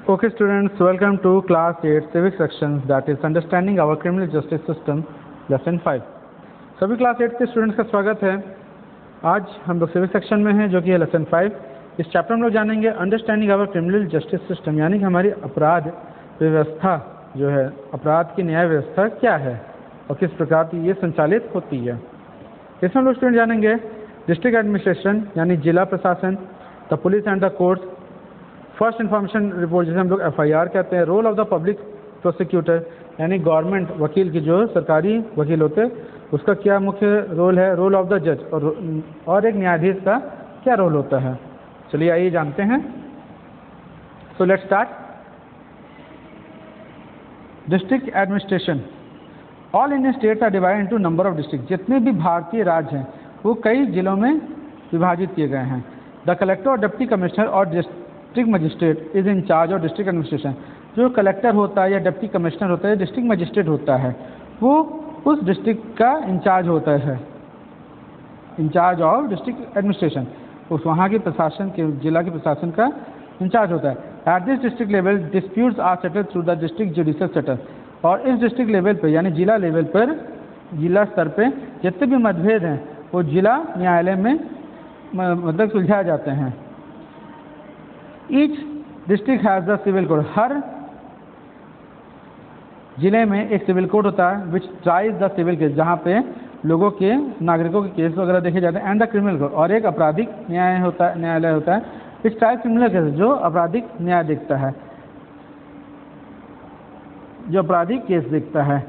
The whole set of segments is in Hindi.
Okay students, welcome to class 8 civic sections, that is understanding our criminal justice system lesson 5। सभी क्लास 8 के स्टूडेंट्स का स्वागत है। आज हम लोग सिविक सेक्शन में हैं जो कि है लेसन 5। इस चैप्टर में हम लोग जानेंगे understanding our criminal justice system, यानी कि हमारी अपराध व्यवस्था जो है, अपराध की न्याय व्यवस्था क्या है और किस प्रकार की ये संचालित होती है। इसमें हम लोग स्टूडेंट जानेंगे डिस्ट्रिक्ट एडमिनिस्ट्रेशन यानी जिला प्रशासन, the police and the courts, first information report जिसे हम लोग FIR कहते हैं, role of the public prosecutor यानी गवर्नमेंट वकील की जो सरकारी वकील होते हैं उसका क्या मुख्य रोल है, रोल ऑफ द जज और एक न्यायाधीश का क्या रोल होता है। चलिए आइए जानते हैं। So let's start. District administration, all Indian states are divided into number of district. जितने भी भारतीय राज्य हैं वो कई जिलों में विभाजित किए गए हैं। द कलेक्टर और डिप्टी कमिश्नर और district magistrate is in charge of district administration. जो कलेक्टर होता है या डिप्टी कमिश्नर होता है, डिस्ट्रिक्ट मजिस्ट्रेट होता है, वो उस डिस्ट्रिक्ट का इंचार्ज होता है, इंचार्ज ऑफ डिस्ट्रिक्ट एडमिनिस्ट्रेशन, उस वहाँ के प्रशासन के जिला के प्रशासन का इंचार्ज होता है। At this district level disputes are settled through the district judicial settle. और इस डिस्ट्रिक्ट लेवल पर यानी जिला लेवल पर, जिला स्तर पे जितने भी मतभेद हैं वो जिला न्यायालय में मतलब सुलझाए जाते हैं। Each district has the civil court. हर जिले में एक सिविल कोड होता है which tries the civil case, जहाँ पे लोगों के नागरिकों के केस वगैरह देखे जाते हैं। एंड द क्रिमिनल कोड, और एक आपराधिक न्यायालय होता है विच ट्राइज क्रिमिनल केस, जो आपराधिक न्याय देखता है, जो आपराधिक केस देखता है।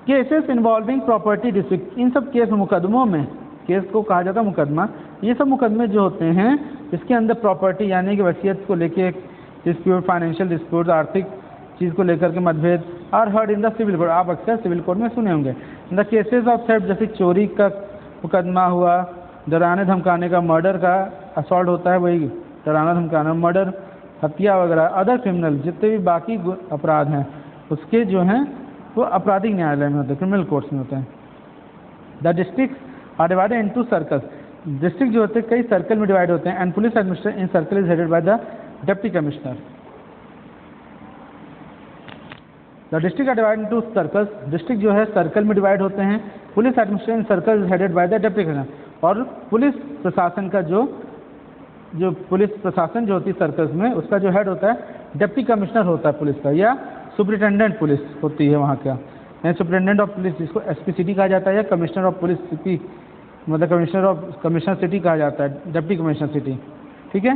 केसेस इन्वॉल्विंग प्रॉपर्टी डिस्प्यूट, इन सब केस मुकदमों में, केस को कहा जाता है मुकदमा, ये सब मुकदमे जो होते हैं इसके अंदर प्रॉपर्टी यानी कि वसीयत को लेके डिस्प्यूट, फाइनेंशियल डिस्प्यूट, आर्थिक चीज़ को लेकर के मतभेद are heard in the civil code. आप अक्सर सिविल कोड में सुने होंगे। द केसेस ऑफ थेफ्ट, जैसे चोरी का मुकदमा हुआ, डराने धमकाने का, मर्डर का, असॉल्ट होता है वही डराना धमकाना, मर्डर, हत्या वगैरह, अदर क्रिमिनल, जितने भी बाकी अपराध हैं उसके जो हैं वो आपराधिक न्यायालय में होते हैं, क्रिमिनल कोर्ट्स में होते हैं। The district are divided into circles. District जो होते हैं कई सर्कल में डिवाइड होते हैं। And police administration in circle is headed by the deputy commissioner. The district are divided into circles. District जो है सर्कल में डिवाइड होते हैं। Police administration circle is headed by the deputy commissioner. और पुलिस प्रशासन का जो पुलिस प्रशासन जो होती है सर्कल्स में, उसका जो हेड होता है डिप्टी कमिश्नर होता है पुलिस का, या सुपरिटेंडेंट पुलिस होती है वहाँ का, सुपरिटेंडेंट ऑफ पुलिस जिसको SP कहा जाता है, या कमिश्नर ऑफ पुलिस सिटी, मतलब कमिश्नर सिटी कहा जाता है, डिप्टी कमिश्नर सिटी। ठीक है।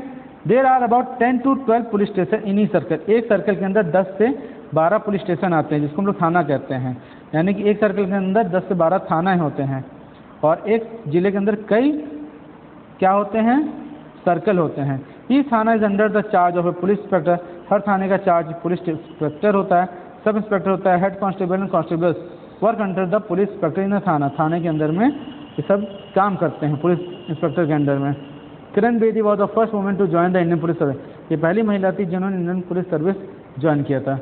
There are about 10 to 12 police station in a circle. एक सर्कल के अंदर 10 से 12 पुलिस स्टेशन आते हैं जिसको हम लोग थाना कहते हैं, यानी कि एक सर्कल के अंदर 10 से 12 थाना होते हैं। और एक जिले के अंदर कई क्या होते हैं, सर्कल होते हैं। Each thana is under the charge of a police inspector. हर थाने का चार्ज पुलिस इंस्पेक्टर होता है, सब इंस्पेक्टर होता है, head constable and constables work under the police inspector in thana. थाने के अंदर में ये सब काम करते हैं पुलिस इंस्पेक्टर के अंडर में। Kiran Bedi was the first women to join the Indian police service. ये पहली महिला थी जिन्होंने इंडियन पुलिस सर्विस ज्वाइन किया था।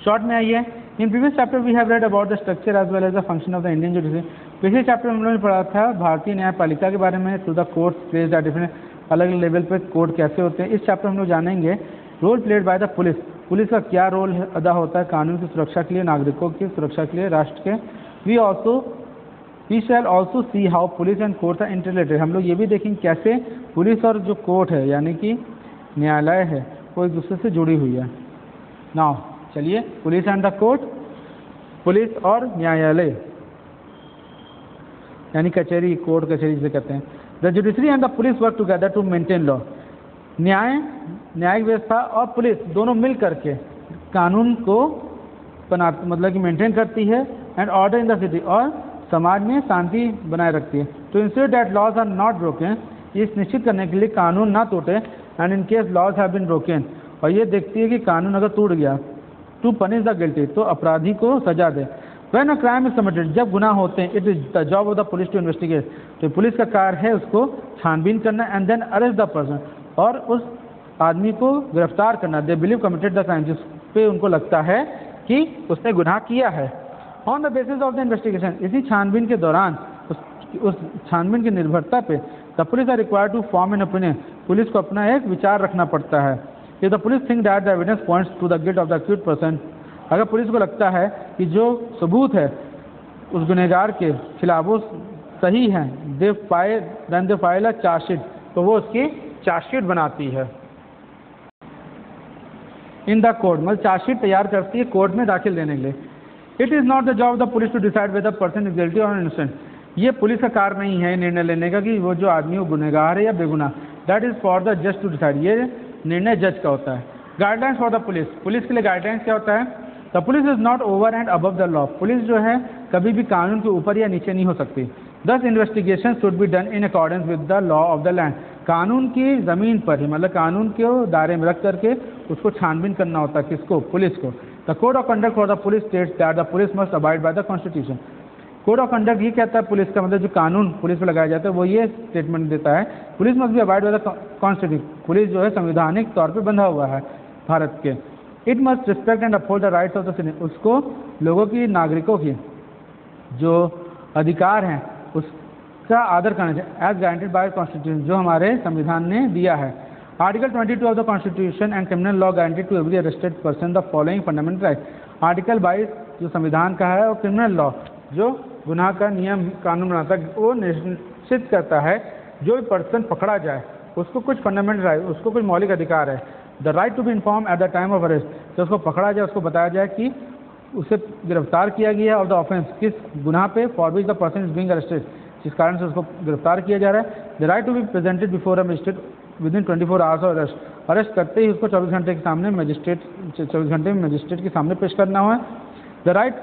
शॉर्ट में आइए। In previous chapter we have read about the structure as well as the function of the Indian judiciary. पिछले चैप्टर में हम लोगों ने पढ़ा था भारतीय न्यायपालिका के बारे में, through the courts place the different, अलग अलग लेवल पे कोर्ट कैसे होते हैं। इस चैप्टर में हम लोग जानेंगे role played by the police. Police का क्या रोल अदा होता है कानून की सुरक्षा के लिए, नागरिकों की सुरक्षा के लिए, राष्ट्र के। We shall also see how police and courts are interrelated. हम लोग ये भी देखेंगे कैसे पुलिस और जो कोर्ट है यानी कि न्यायालय है वो एक दूसरे से जुड़ी हुई है। नाउ चलिए, police and the court, police और न्यायालय यानी कचहरी, कोर्ट कचहरी जिसे कहते हैं। The judiciary and the police work together to maintain law. न्यायिक व्यवस्था और पुलिस दोनों मिल करके कानून को मतलब कि मेंटेन करती है। And order in the city, और समाज में शांति बनाए रखती है। To ensure that laws are not broken, ये निश्चित करने के लिए कानून ना टूटे। And in case laws have been broken, और ये देखती है कि कानून अगर टूट गया, टू पनिश द गिल्टी, तो अपराधी को सजा दे। When a crime is committed, जब गुनाह होते हैं, it is the job of the police to investigate, तो पुलिस का कार्य है उसको छानबीन करना। And then arrest the person, और उस आदमी को गिरफ्तार करना। They believe committed the crime, जिस पे उनको लगता है कि उसने गुनाह किया है। On the basis of the investigation, इसी छानबीन के दौरान उस छानबीन की निर्भरता पे the police are required to form an opinion, police को अपना एक विचार रखना पड़ता है। If the police think that the evidence points to the guilt of the accused person, अगर पुलिस को लगता है कि जो सबूत है उस गुनहगार के खिलाफ वो सही है, then they file a chargesheet, तो वो उसकी चार्जशीट बनाती है इन द कोर्ट, मतलब चार्जशीट तैयार करती है कोर्ट में दाखिल देने के लिए। It is not the job of the police to decide whether person is guilty और इनोसेंट, ये पुलिस का कार्य नहीं है निर्णय लेने का कि वो जो आदमी वो गुनहगार है या बेगुनाह। दैट इज़ फॉर द जज टू डिसाइड, ये निर्णय जज का होता है। Guidelines for the police, police के लिए गाइडलाइंस क्या होता है? The police is not over and above the law, police जो है कभी भी कानून के ऊपर या नीचे नहीं हो सकती। दस investigation should be done in accordance with the law of the land, कानून की ज़मीन पर ही, मतलब कानून के दायरे में रख करके उसको छानबीन करना होता है, किसको? पुलिस को। The code of conduct for the police states that the police must abide by the constitution, code of conduct ये कहता है पुलिस का, मतलब जो कानून पुलिस पर लगाया जाता है वो ये स्टेटमेंट देता है, police must be abide by the constitution, police जो है संवैधानिक तौर पर बंधा हुआ है भारत के। It must respect and uphold the rights of the citizen, उसको लोगों की, नागरिकों की जो अधिकार हैं उसका आदर करना चाहिए, एज गारंटेड बाय कॉन्स्टिट्यूशन, जो हमारे संविधान ने दिया है। Article 22 of the constitution and criminal law guaranteed to every arrested person the following fundamental right, article 22 जो संविधान का है और क्रिमिनल लॉ जो गुनाह का नियम कानून बनाता है वो निश्चित करता है जो भी पर्सन पकड़ा जाए उसको कुछ फंडामेंटल राइट, उसको कुछ मौलिक अधिकार है। The right to be inform at the time of arrest, तो उसको पकड़ा जाए उसको बताया जाए कि उसे गिरफ्तार किया गया है और द ऑफेंस किस गुनाह पे for which the person is being arrested, जिस कारण से उसको गिरफ्तार किया जा रहा है। The right to be presented before a magistrate within 24 hours of arrest, arrest करते ही उसको 24 घंटे के सामने मजिस्ट्रेट 24 घंटे में मजिस्ट्रेट के सामने पेश करना हुआ। The right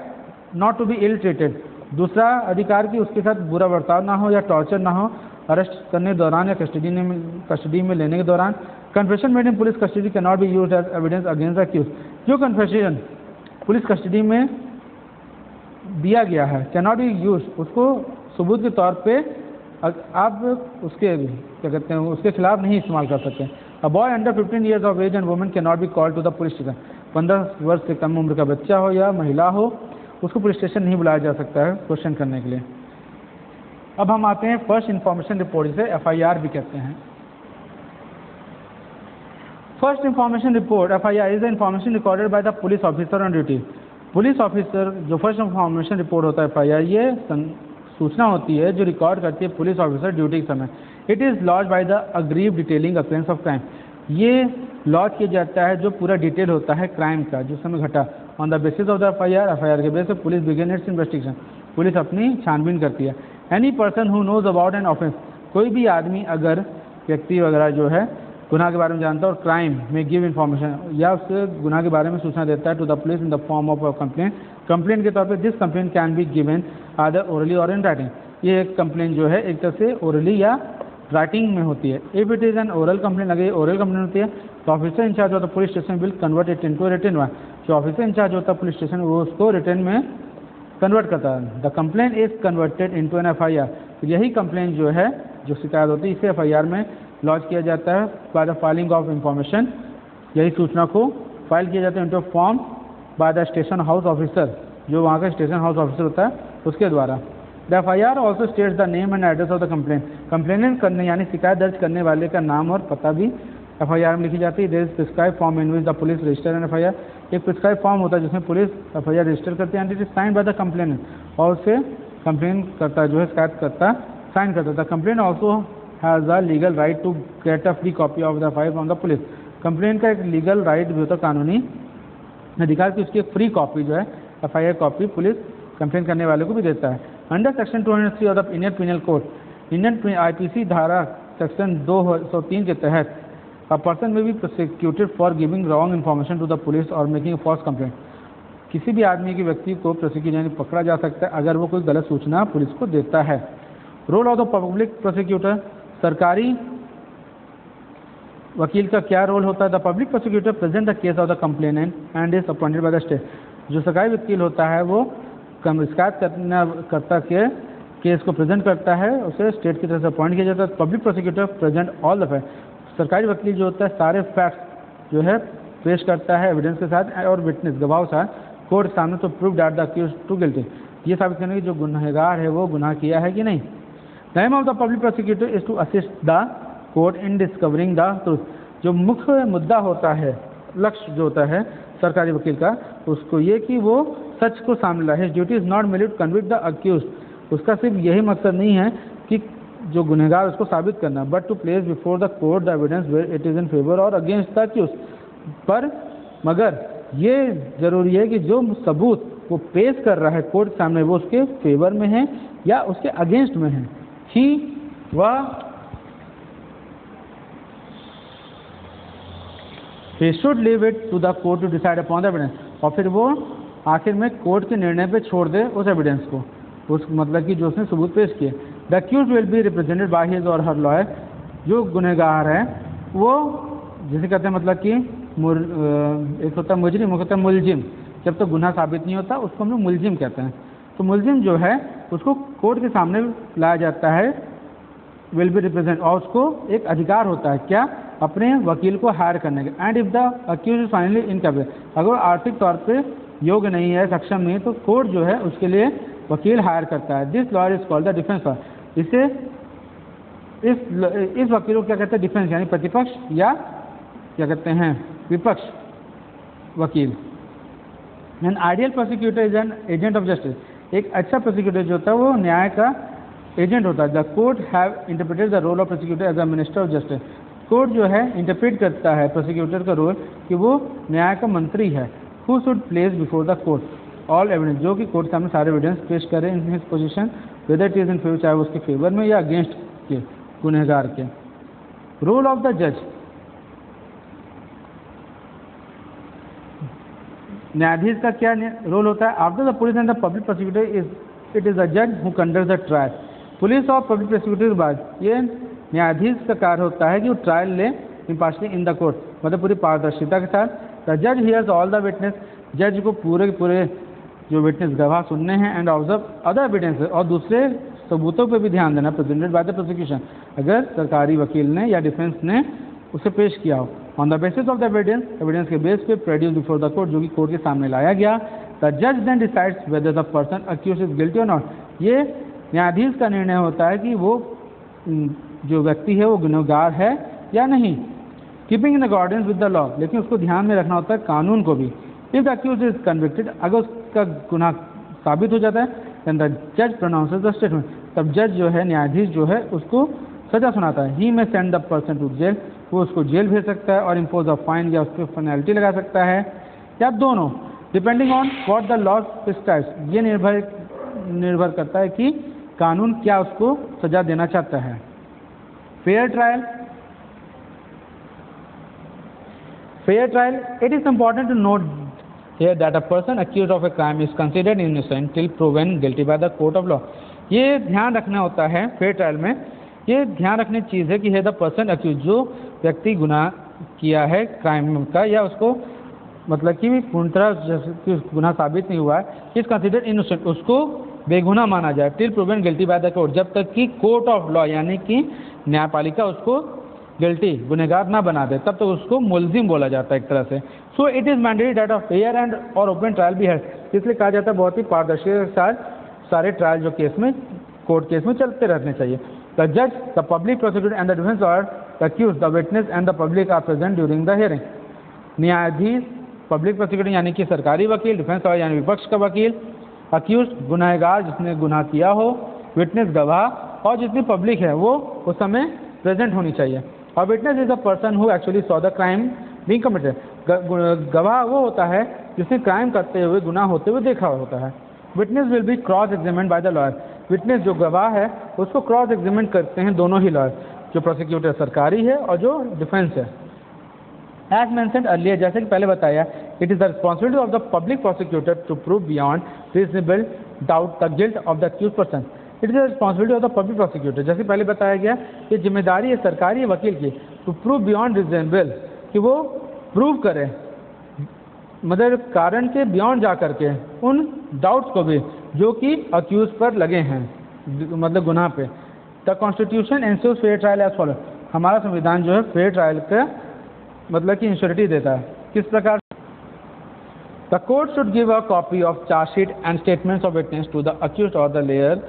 not to be ill treated, दूसरा अधिकार कि उसके साथ बुरा बर्ताव ना हो या टॉर्चर ना हो अरेस्ट करने के दौरान या कस्टडी में लेने के दौरान। Confession made in police custody can not be used as evidence against the accuse, जो कन्फेशन पुलिस कस्टडी में दिया गया है कैन नॉट बी यूज, उसको सबूत के तौर पे आप उसके क्या कहते हैं उसके खिलाफ नहीं इस्तेमाल कर सकते। A boy under 15 years of age and women can not be called to the police station, 15 वर्ष से कम उम्र का बच्चा हो या महिला हो उसको पुलिस स्टेशन नहीं बुलाया जा सकता है क्वेश्चन करने के लिए। अब हम आते हैं फर्स्ट इन्फॉर्मेशन रिपोर्ट, जिसे FIR भी कहते हैं। First information report FIR is the information recorded by the police officer on duty, police officer जो फर्स्ट इन्फॉर्मेशन रिपोर्ट होता है FIR, ये सूचना होती है जो रिकॉर्ड करती है पुलिस ऑफिसर ड्यूटी के समय। It is lodge by the aggrieve detailing occurrence of crime, ये लॉज किया जाता है जो पूरा डिटेल होता है क्राइम का जो समय घटा। On the basis of the FIR के बेस पर police begin its investigation, police अपनी छानबीन करती है। Any person who knows about an offence, कोई भी आदमी अगर व्यक्ति वगैरह जो है गुनाह के बारे में जानता है और क्राइम में गिव इन्फॉर्मेशन या उसके गुनाह के बारे में सूचना देता है to the police in the form of complaint, complaint के तौर पे this complaint can be given either orally और इन राइटिंग, ये एक कंप्लेंट जो है एक तरह से ओरली या राइटिंग में होती है। If it is an oral complaint, अगर ओरल कंप्लेंट होती है तो ऑफिसर इंचार्ज होता है police station will convert it into written one, जो ऑफिसर इंचार्ज होता है पुलिस स्टेशन वो उसको रिटन में कन्वर्ट करता है। The complaint is converted into an FIR, तो यही कंप्लेंट जो है जो शिकायत होती है इसे FIR में लॉन्च किया जाता है by the filing of information, यही सूचना को फाइल किया जाता है into form by the station house officer, जो वहाँ का स्टेशन हाउस ऑफिसर होता है उसके द्वारा। The FIR also states the name and address of the complaint, complainant करने यानी शिकायत दर्ज करने वाले का नाम और पता भी FIR में लिखी जाती है। There is prescribe form in which the police register and FIR, एक प्रिस्क्राइब फॉर्म होता है जिसमें पुलिस FIR रजिस्टर करती है and it is sign by the complainant, और उसे कंप्लेन करता जो है शिकायत करता साइन करता है। The complaint also has a legal right to get a free copy of the FIR from the police, complaint का एक लीगल राइट भी होता है, कानूनी अधिकार की उसकी एक फ्री कॉपी जो है FIR कॉपी पुलिस कंप्लेन करने वाले को भी देता है। Under section 203 of the Indian penal code, Indian IPC धारा सेक्शन 203 के तहत a person may be prosecuted for giving wrong information to the police or making a false complaint, किसी भी आदमी के व्यक्ति को प्रोसिक्यूट यानी पकड़ा जा सकता है अगर वो कोई गलत सूचना पुलिस को देता है। Role of the public prosecutor, सरकारी वकील का क्या रोल होता है? The public prosecutor present the case of the complainant and is appointed by the state, जो सरकारी वकील होता है वो शिकायत करता के केस को प्रेजेंट करता है, उसे स्टेट की तरफ से अपॉइंट किया जाता है। Public prosecutor present all the fact, सरकारी वकील जो होता है सारे फैक्ट्स जो है पेश करता है एविडेंस के साथ और विटनेस गवाह के साथ कोर्ट सामने तो prove that the accused to guilty, ये साबित करने की जो गुनहगार है वो गुनाह किया है कि नहीं। The aim of the public prosecutor is to assist the court in discovering the truth, जो मुख्य मुद्दा होता है, लक्ष्य जो होता है सरकारी वकील का, उसको ये कि वो सच को सामने लाए। हिज ड्यूटी इज नॉट मेरी टू कन्विक्ट द अक्यूज्ड, उसका सिर्फ यही मकसद नहीं है कि जो गुनहगार उसको साबित करना, but to place before the court the evidence where it is in favour और अगेंस्ट द अक्यूज्ड। पर मगर ये जरूरी है कि जो सबूत वो पेश कर रहा है कोर्ट के सामने वो उसके फेवर में है या उसके अगेंस्ट में है। He should leave it to the court to decide upon the evidence, और फिर वो आखिर में कोर्ट के निर्णय पे छोड़ दे उस एविडेंस को, उस मतलब कि जो उसने सबूत पेश किए। The accused will be represented by his और हर लॉयर, जो गुनहगार है वो जिसे कहते हैं मतलब कि एक होता है मुजरिम, एक होता है मुलजिम। जब तक गुनाह साबित नहीं होता उसको हम लोग मुलजिम कहते हैं। तो मुलजिम जो है उसको कोर्ट के सामने लाया जाता है, विल बी रिप्रेजेंट, और उसको एक अधिकार होता है क्या, अपने वकील को हायर करने का। And if the accuse is finally incapable, अगर आर्थिक तौर पे योग्य नहीं है, सक्षम नहीं है, तो कोर्ट जो है उसके लिए वकील हायर करता है। This lawyer is called the defence lawyer. इसे इस वकील को क्या कहते हैं, डिफेंस यानी प्रतिपक्ष या क्या कहते हैं विपक्ष वकील। An ideal prosecutor is an agent of justice, एक अच्छा प्रोसिक्यूटर जो होता है वो न्याय का एजेंट होता है। The court have interpreted the role of prosecutor as a minister of justice, court जो है इंटरप्रेट करता है प्रोसिक्यूटर का रोल कि वो न्याय का मंत्री है। Who should place before the court all evidence, जो कि कोर्ट सामने सारे एविडेंस पेश करे in his position, whether it is in favour, चाहे वो उसके फेवर में या अगेंस्ट के गुनहगार के। रोल ऑफ द जज, न्यायाधीश का क्या रोल होता है। After the police and the public prosecutor it is the जज who conducts the trial, police और पब्लिक प्रोसिक्यूटर के बाद ये न्यायाधीश का कार्य होता है कि वो ट्रायल ले इम्पार्शली इन द कोर्ट, मतलब पूरी पारदर्शिता के साथ। द जज हियर्स ऑल द विटनेस, जज को पूरे के पूरे जो विटनेस गवाह सुनने हैं, एंड ऑब्जर्व अदर एविडेंस, और दूसरे सबूतों पर भी ध्यान देना, प्रेजेंटेड बाय द प्रोसिक्यूशन, अगर सरकारी वकील ने या डिफेंस ने उसे पेश किया हो। On the basis of the evidence, evidence के बेस पे प्रोड्यूस बिफोर द कोर्ट, जो कि कोर्ट के सामने लाया गया। द जज then decides whether the person accused is guilty or not, ये न्यायाधीश का निर्णय होता है कि वो जो व्यक्ति है वो गुनहगार है या नहीं, keeping in accordance with the law, लेकिन उसको ध्यान में रखना होता है कानून को भी। If the accused is convicted, अगर उसका गुनाह साबित हो जाता है, देन द जज प्रोनाउंसेस द स्टेटमेंट, तब जज जो है न्यायाधीश जो है उसको सजा सुनाता है। ही में send the person to jail, वो उसको जेल भेज सकता है, और इम्पोज अ फाइन या उस पर पेनल्टी लगा सकता है, या दोनों, depending on what the law prescribes, ये निर्भर करता है कि कानून क्या उसको सजा देना चाहता है। Fair trial, fair trial, it is important to note here that a person accused of a crime is considered innocent till proven guilty by the court of law। ये ध्यान रखना होता है फेयर ट्रायल में, ये ध्यान रखने की चीज़ है कि है द पर्सन अक्यूज, जो व्यक्ति गुनाह किया है क्राइम का या उसको मतलब कि पूर्णतः गुनाह साबित नहीं हुआ है, इज कंसिडर्ड इनोसेंट, उसको बेगुनाह माना जाए, till proven guilty by the court, जब तक कि कोर्ट ऑफ लॉ यानी कि न्यायपालिका उसको गिल्टी गुनहगार ना बना दे, तब तक उसको मुलजिम बोला जाता है एक तरह से। So it is mandatory that a fair and और ओपन ट्रायल भी है, इसलिए कहा जाता है बहुत ही पारदर्शिता के साथ सारे ट्रायल जो केस में कोर्ट केस में चलते रहने चाहिए। द जज, the public prosecutor and the defence lawyer, the accused, the witness and the public are present during the hearing. न्यायाधीश, पब्लिक प्रोसिक्यूटर यानी कि सरकारी वकील, डिफेंस लॉयर यानी विपक्ष का वकील, अक्यूज्ड गुनहगार जिसने गुनाह किया हो, विटनेस गवाह, और जितनी पब्लिक है वो उस समय प्रेजेंट होनी चाहिए। और witness is a person who actually saw the crime being committed, गवाह वो होता है जिसने क्राइम करते हुए गुनाह होते हुए देखा होता है। Witness will be cross examined by the lawyer, witness जो गवाह है उसको क्रॉस एग्जामिन करते हैं दोनों ही लॉयर, जो प्रोसिक्यूटर सरकारी है और जो डिफेंस है। एज मेंशन्ड अर्लियर, जैसे कि पहले बताया, it is the responsibility of the public prosecutor to prove beyond reasonable doubt the guilt of the accuse person. It is the responsibility of the public prosecutor, जैसे पहले बताया गया, ये जिम्मेदारी है सरकारी वकील की, टू प्रूव बियॉन्ड रीजनेबल, कि वो प्रूव करे मतलब कारण के बियॉन्ड जा करके उन डाउट्स को भी जो कि अक्यूज पर लगे हैं, मतलब गुनाह पे। The constitution ensures fair trial as follow, हमारा संविधान जो है फेयर ट्रायल का मतलब कि इंश्योरिटी देता है। किस प्रकार? The court should give a copy of charge sheet and statements of witness to the accused और the lawyer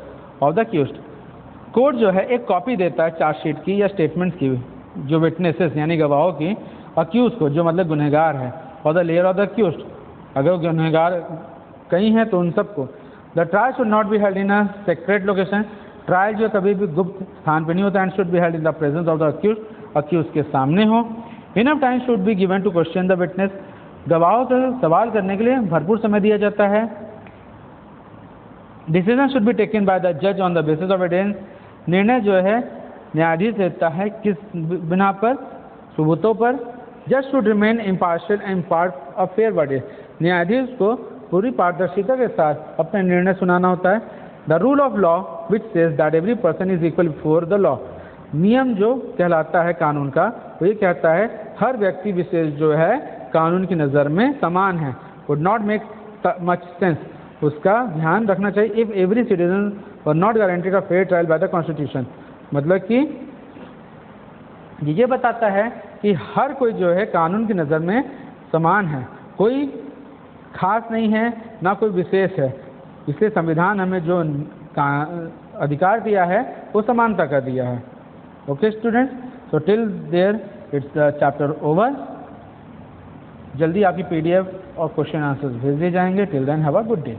of the accused. Court जो है एक कॉपी देता है चार्जशीट की या स्टेटमेंट्स की, जो विटनेसेस यानी गवाहों की, अक्यूज को जो मतलब गुनहगार है, और the lawyer of the accused अगर गुनहगार कहीं हैं तो उन सबको। The trial should not be held in a secret location, trial जो कभी भी गुप्त स्थान पर नहीं होता, and should be held in the presence of the accuse, accuse के सामने हो। Enough time should be given to question the witness, गवाहों से सवाल करने के लिए भरपूर समय दिया जाता है। Decision should be taken by the जज on the basis of evidence, निर्णय जो है न्यायाधीश लेता है किस बिना पर, सबूतों पर। जज should remain impartial and impart a fair verdict, न्यायाधीश को पूरी पारदर्शिता के साथ अपने निर्णय सुनाना होता है। The rule of law which says that every person is equal before the law, नियम जो कहलाता है कानून का, वो ये कहता है हर व्यक्ति विशेष जो है कानून की नज़र में समान है। Would not make much sense, उसका ध्यान रखना चाहिए। If every citizen were not guaranteed a fair trial by the constitution, मतलब कि ये बताता है कि हर कोई जो है कानून की नज़र में समान है, कोई खास नहीं है ना कोई विशेष है, इसलिए संविधान हमें जो अधिकार दिया है वो समानता का दिया है। Okay students, so till there it's the chapter over. जल्दी आपकी PDF और क्वेश्चन आंसर्स भेज दिए जाएंगे। Till then have a good day.